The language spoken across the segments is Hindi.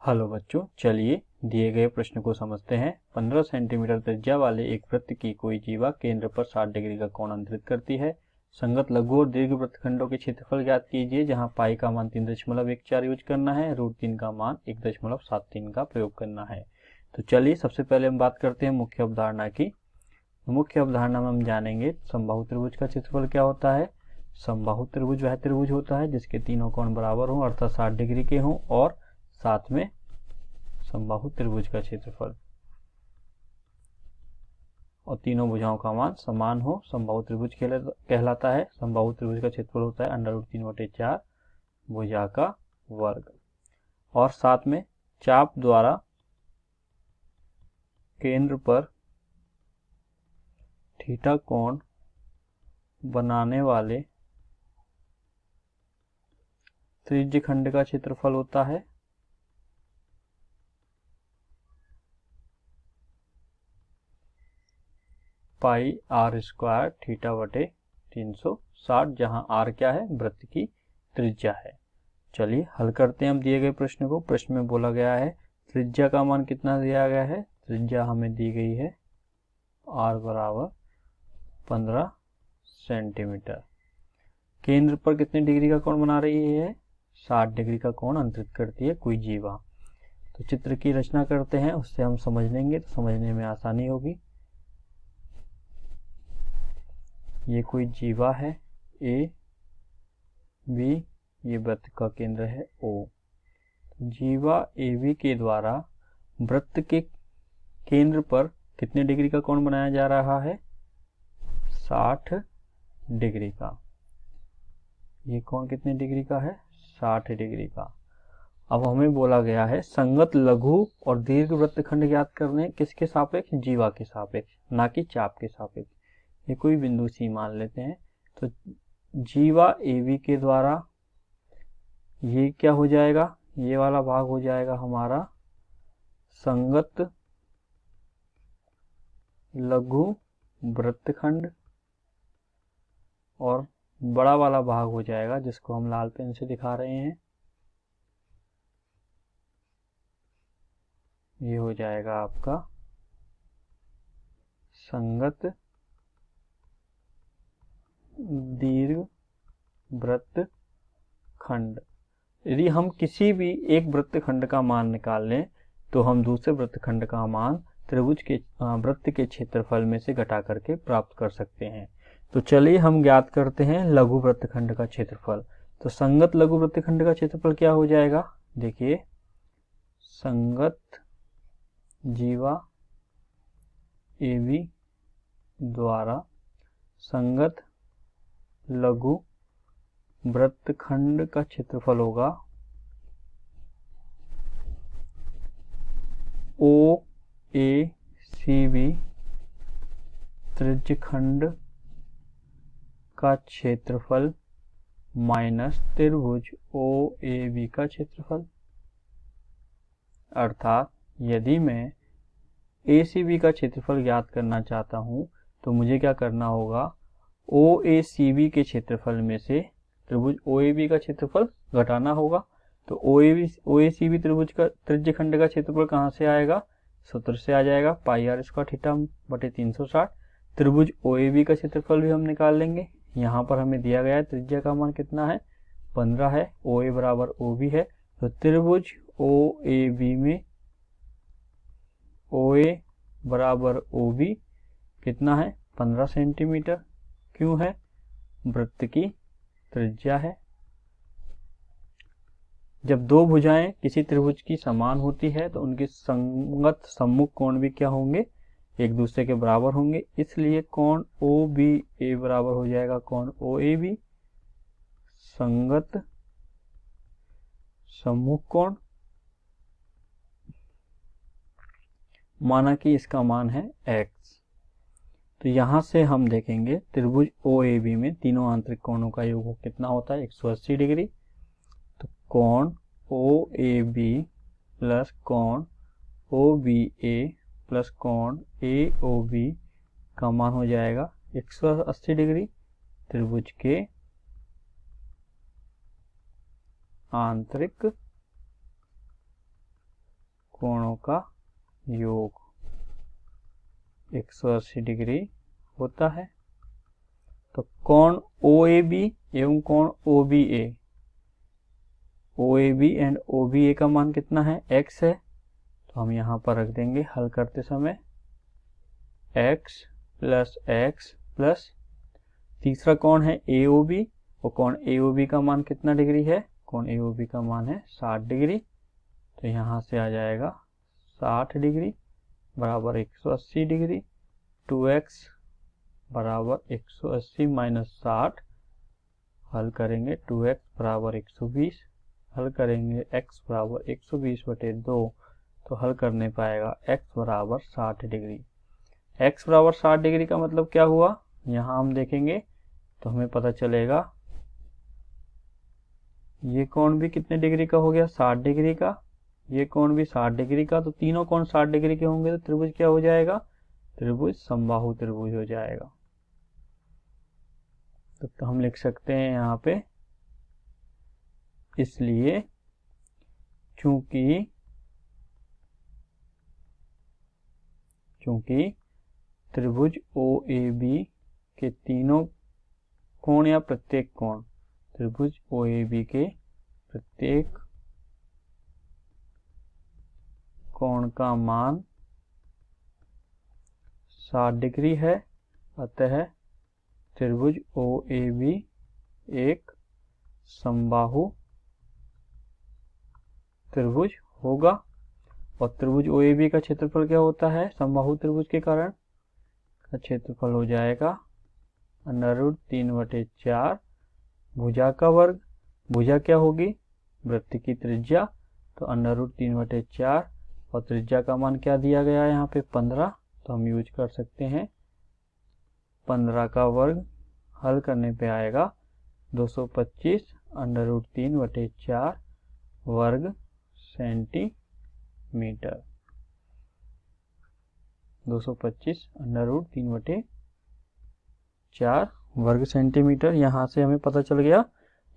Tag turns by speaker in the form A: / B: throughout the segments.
A: हेलो बच्चों, चलिए दिए गए प्रश्न को समझते हैं। 15 सेंटीमीटर त्रिज्या वाले एक वृत्त की कोई जीवा केंद्र पर 60 डिग्री का कोण अंतरित करती है। संगत लघु और दीर्घ वृत्तखंडों के क्षेत्रफल ज्ञात कीजिए, जहां पाई का मान 3.14 यूज करना है, √3 का मान 1.73 का प्रयोग करना है। तो चलिए सबसे पहले हम बात करते हैं मुख्य अवधारणा की। मुख्य अवधारणा में हम जानेंगे समबाहु त्रिभुज का क्षेत्रफल क्या होता है। समबाहु त्रिभुज वह त्रिभुज होता है जिसके तीनों कोण बराबर हों अर्थात 60 डिग्री के हों और साथ में समबाहु त्रिभुज का क्षेत्रफल और तीनों भुजाओं का मान समान हो, समबाहु त्रिभुज कहलाता है। समबाहु त्रिभुज का क्षेत्रफल होता है √3/4 भुजा का वर्ग और साथ में चाप द्वारा केंद्र पर थीटा कोण बनाने वाले त्रिज्यखंड का क्षेत्रफल होता है पाई r² θ/360, जहां r क्या है, वृत्त की त्रिज्या है। चलिए हल करते हैं हम दिए गए प्रश्न को। प्रश्न में बोला गया है त्रिज्या का मान कितना दिया गया है। त्रिज्या हमें दी गई है r बराबर 15 सेंटीमीटर। केंद्र पर कितने डिग्री का कोण बना रही है, 60 डिग्री का कोण अंतरित करती है कोई जीवा। तो चित्र की रचना करते हैं, उससे हम समझ लेंगे तो समझने में आसानी होगी। ये कोई जीवा है ए बी, ये वृत्त का केंद्र है ओ। जीवा ए बी के द्वारा वृत्त के केंद्र पर कितने डिग्री का कोण बनाया जा रहा है, 60 डिग्री का। ये कोण कितने डिग्री का है, 60 डिग्री का। अब हमें बोला गया है संगत लघु और दीर्घ वृत्तखंड ज्ञात करने, किसके सापेक्ष, जीवा के सापेक्ष, ना कि चाप के सापेक्ष। ये कोई बिंदु सी मान लेते हैं। तो जीवा ए बी के द्वारा ये क्या हो जाएगा, ये वाला भाग हो जाएगा हमारा संगत लघु वृत्तखंड और बड़ा वाला भाग हो जाएगा जिसको हम लाल पेन से दिखा रहे हैं, ये हो जाएगा आपका संगत दीर्घ वृत्तखंड। यदि हम किसी भी एक वृत्तखंड का मान निकाल लें तो हम दूसरे वृत्तखंड का मान त्रिभुज के वृत्त के क्षेत्रफल में से घटा करके प्राप्त कर सकते हैं। तो चलिए हम ज्ञात करते हैं लघु वृत्तखंड का क्षेत्रफल। तो संगत लघु वृत्तखंड का क्षेत्रफल क्या हो जाएगा, देखिए संगत जीवा ए बी द्वारा संगत लघु वृत्तखंड का क्षेत्रफल होगा ओ ए सी बी त्रिज्यखंड का क्षेत्रफल माइनस त्रिभुज ओ ए बी का क्षेत्रफल। अर्थात यदि मैं ए सी बी का क्षेत्रफल ज्ञात करना चाहता हूं तो मुझे क्या करना होगा, ओ ए सी बी के क्षेत्रफल में से त्रिभुज ओ ए बी का क्षेत्रफल घटाना होगा। तो ओ ए सी बी त्रिभुज का त्रिज्यखंड का क्षेत्रफल कहाँ से आएगा, सूत्र से आ जाएगा पाई r² θ/360। त्रिभुज ओ ए बी का क्षेत्रफल भी हम निकाल लेंगे। यहाँ पर हमें दिया गया है त्रिज्या का मान कितना है, 15 है, ओ ए बराबर ओ बी है। तो त्रिभुज ओ ए बी में ओ ए बराबर ओ बी कितना है, 15 सेंटीमीटर। क्यों है, वृत्त की त्रिज्या है। जब दो भुजाएं किसी त्रिभुज की समान होती है तो उनके संगत सम्मुख कोण भी क्या होंगे, एक दूसरे के बराबर होंगे। इसलिए कोण ओ बी ए बराबर हो जाएगा कोण ओ ए बी। संगत सम्मुख कोण माना कि इसका मान है x। तो यहां से हम देखेंगे त्रिभुज ओ ए बी में तीनों आंतरिक कोणों का योग कितना होता है, 180 डिग्री। तो कोण ओ ए बी प्लस कोण ओ बी ए प्लस कोण ए ओ बी का मान हो जाएगा 180 डिग्री। त्रिभुज के आंतरिक कोणों का योग 180 डिग्री होता है। तो कोण OAB एवं कोण OBA, OAB एंड OBA का मान कितना है, x है। तो हम यहाँ पर रख देंगे हल करते समय x प्लस तीसरा कोण है AOB, और कोण AOB का मान कितना डिग्री है, कोण AOB का मान है 60 डिग्री। तो यहाँ से आ जाएगा 60 डिग्री बराबर 180 डिग्री, 2x बराबर 180 माइनस 60, हल करेंगे 2x बराबर 120, हल करेंगे x बराबर 120/2, तो हल करने पाएगा x बराबर 60 डिग्री। x बराबर 60 डिग्री का मतलब क्या हुआ, यहाँ हम देखेंगे तो हमें पता चलेगा ये कोण भी कितने डिग्री का हो गया, 60 डिग्री का, ये कोण भी 60 डिग्री का। तो तीनों कोण 60 डिग्री के होंगे तो त्रिभुज क्या हो जाएगा, त्रिभुज समबाहु त्रिभुज हो जाएगा। तो हम लिख सकते हैं यहाँ पे, इसलिए चूंकि त्रिभुज OAB के तीनों कोण या प्रत्येक कोण, त्रिभुज OAB के प्रत्येक कोण का मान 60 डिग्री है, अतः त्रिभुज OAB एक समबाहु त्रिभुज होगा। और त्रिभुज OAB का क्षेत्रफल क्या होता है, समबाहु त्रिभुज के कारण का क्षेत्रफल हो जाएगा √3/4 भुजा का वर्ग, भुजा क्या होगी, वृत्त की त्रिज्या, तो √3/4, और त्रिज्या का मान क्या दिया गया है यहाँ पे 15, तो हम यूज कर सकते हैं 15 का वर्ग, हल करने पे आएगा 225 √3/4 वर्ग सेंटीमीटर, 225 √3/4 वर्ग सेंटीमीटर। यहाँ से हमें पता चल गया,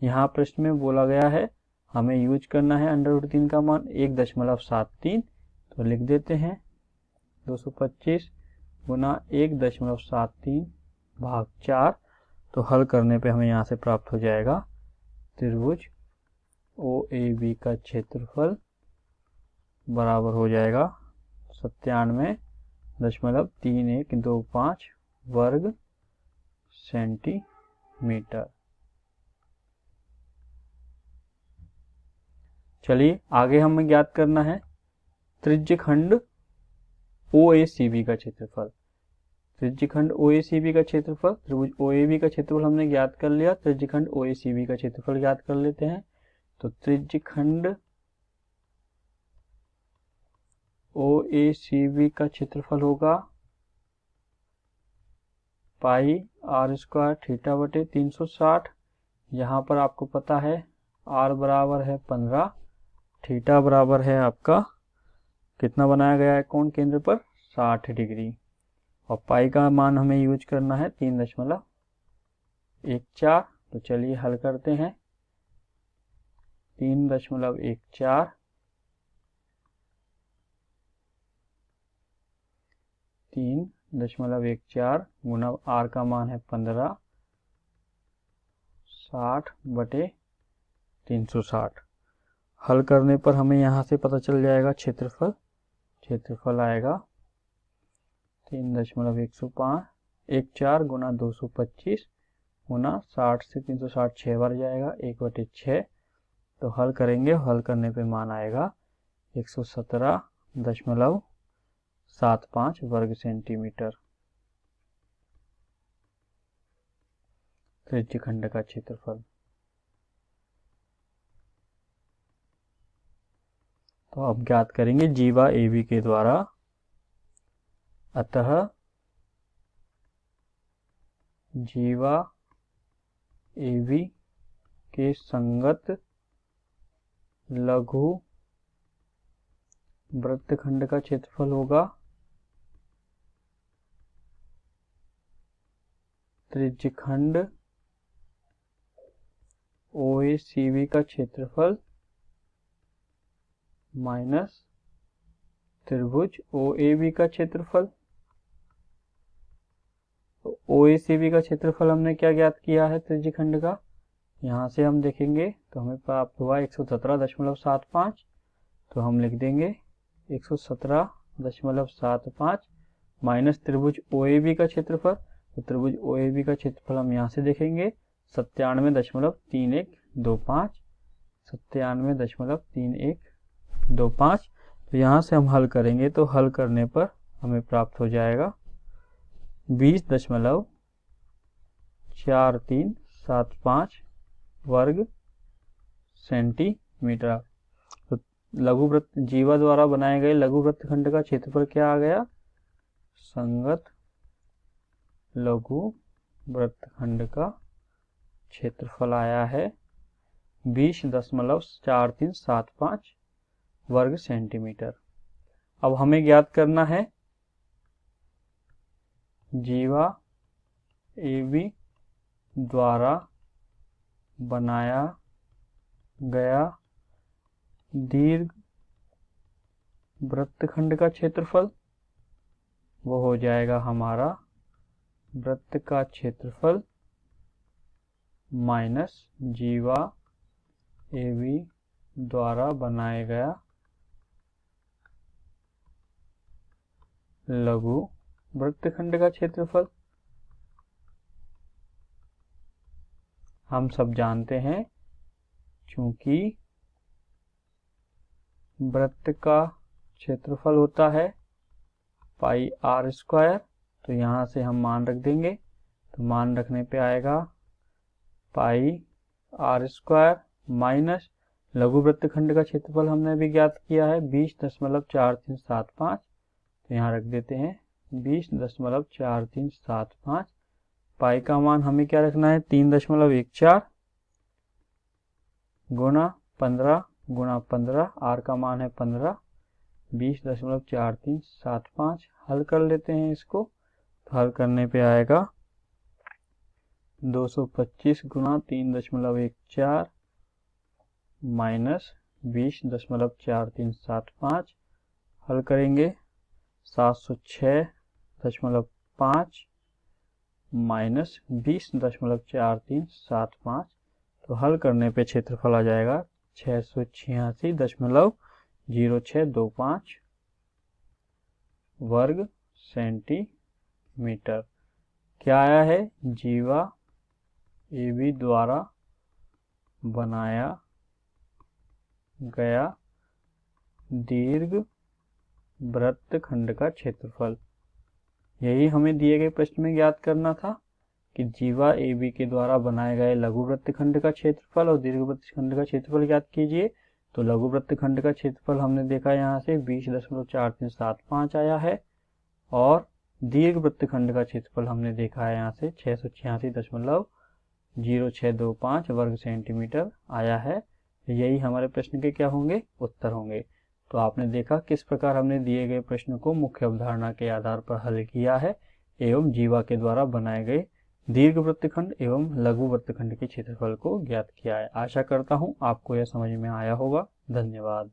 A: यहाँ प्रश्न में बोला गया है हमें यूज करना है √3 का मान 1.73, तो लिख देते हैं 225 गुना 1.73 भाग 4, तो हल करने पे हमें यहाँ से प्राप्त हो जाएगा त्रिभुज OAB का क्षेत्रफल बराबर हो जाएगा 97.3125 वर्ग सेंटीमीटर। चलिए आगे हमें ज्ञात करना है त्रिज्यखंड OACB का क्षेत्रफल। त्रिज्यखंड OACB का क्षेत्रफल, त्रिभुज OAB का क्षेत्रफल हमने ज्ञात कर लिया, त्रिज्यखंड OACB का क्षेत्रफल ज्ञात कर लेते हैं। तो त्रिज्यखंड OACB का क्षेत्रफल होगा पाई r² θ/360। यहाँ पर आपको पता है r बराबर है 15, थीटा बराबर है आपका कितना बनाया गया है कोण केंद्र पर 60 डिग्री, और पाई का मान हमें यूज करना है 3.14। तो चलिए हल करते हैं 3.14 गुना r का मान है 15, 60/360। हल करने पर हमें यहाँ से पता चल जाएगा क्षेत्रफल आएगा 3.14 गुना 225 गुना 60 से 360 6 बार जाएगा 1/6, तो हल करेंगे, हल करने पे मान आएगा 117.75 वर्ग सेंटीमीटर त्रिज्यखंड का क्षेत्रफल। तो अब ज्ञात करेंगे जीवा AB के द्वारा, अतः जीवा AB के संगत लघु वृत्तखंड का क्षेत्रफल होगा त्रिज्यखंड OACB का क्षेत्रफल माइनस त्रिभुज OAB का क्षेत्रफल। तो OACB का क्षेत्रफल हमने क्या ज्ञात किया है त्रिज्यखंड का, यहाँ से हम देखेंगे तो हमें प्राप्त हुआ 117.75। तो हम लिख देंगे 117.75 माइनस त्रिभुज OAB का क्षेत्रफल। तो त्रिभुज OAB का क्षेत्रफल हम यहाँ से देखेंगे 97.3125, 97.3125। तो यहाँ से हम हल करेंगे तो हल करने पर हमें प्राप्त हो जाएगा 20.4375 वर्ग सेंटीमीटर। तो लघु वृत्त जीवा द्वारा बनाए गए लघु वृत्तखंड का क्षेत्रफल क्या आ गया, संगत लघु वृत्तखंड का क्षेत्रफल आया है 20.4375 वर्ग सेंटीमीटर। अब हमें ज्ञात करना है जीवा AB द्वारा बनाया गया दीर्घ वृत्तखंड का क्षेत्रफल। वो हो जाएगा हमारा वृत्त का क्षेत्रफल माइनस जीवा AB द्वारा बनाया गया लघु वृत्तखंड का क्षेत्रफल। हम सब जानते हैं चूंकि वृत्त का क्षेत्रफल होता है पाई r², तो यहाँ से हम मान रख देंगे। तो मान रखने पे आएगा पाई r² माइनस लघु वृत्तखंड का क्षेत्रफल हमने भी ज्ञात किया है 20.4375। तो यहाँ रख देते हैं 20.4375। पाई का मान हमें क्या रखना है 3.14 गुणा 15 गुणा 15, आर का मान है 15, 20.4375। हल कर लेते हैं इसको। तो हल करने पे आएगा 225 गुणा 3.14 माइनस 20.4375। हल करेंगे 706.5 माइनस 20.4375। तो हल करने पे क्षेत्रफल आ जाएगा 686.0625 वर्ग सेंटीमीटर। क्या आया है, जीवा AB द्वारा बनाया गया दीर्घ वृत्तखंड का क्षेत्रफल। यही हमें दिए गए प्रश्न में ज्ञात करना था कि जीवा AB के द्वारा बनाए गए लघु वृत्तखंड का क्षेत्रफल और दीर्घ वृत्तखंड का क्षेत्रफल ज्ञात कीजिए। तो लघु वृत्तखंड का क्षेत्रफल हमने देखा यहाँ से 20.4375 आया है और दीर्घ वृत्तखंड का क्षेत्रफल हमने देखा है यहाँ से 686.0625 वर्ग सेंटीमीटर आया है। यही हमारे प्रश्न के क्या होंगे, उत्तर होंगे। तो आपने देखा किस प्रकार हमने दिए गए प्रश्न को मुख्य अवधारणा के आधार पर हल किया है एवं जीवा के द्वारा बनाए गए दीर्घ वृत्तखंड एवं लघु वृत्तखंड के क्षेत्रफल को ज्ञात किया है। आशा करता हूं आपको यह समझ में आया होगा। धन्यवाद।